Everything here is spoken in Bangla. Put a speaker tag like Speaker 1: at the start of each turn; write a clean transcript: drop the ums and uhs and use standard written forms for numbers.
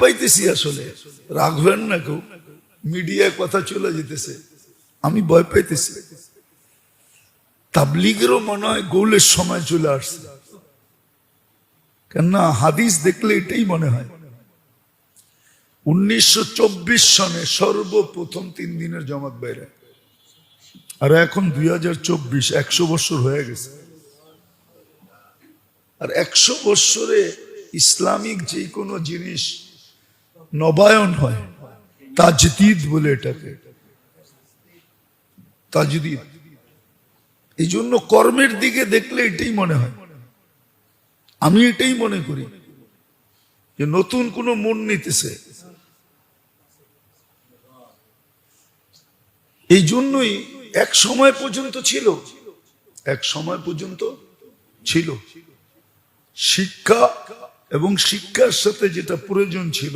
Speaker 1: পাইতেছি আসলে, রাখবেন না কেউ, মিডিয়ায় কথা চলে যেতেছে, আমি ভয় পাইতেছি। তাবলীগেরও মনে হয় গোলের সময় চলে আসছে, কেননা হাদিস দেখলে এটাই মনে হয়। 1924 সনে সর্বপ্রথম 3 দিনের জামাত বাইরে, আর এখন 2024, 100 বছর হয়ে গেছে। আর 100 বছরে ইসলামিক যে কোনো জিনিস নবায়ন হয়, তাজদীদ বলে এটাকে, তাজদীদ। এই জন্য কর্মের দিকে দেখলে এটাই মনে হয়, আমি এটাই মনে করি যে নতুন কোন মন নিতেছে। এই জন্যই এক সময় পর্যন্ত ছিল শিক্ষা, এবং শিক্ষার সাথে যেটা প্রয়োজন ছিল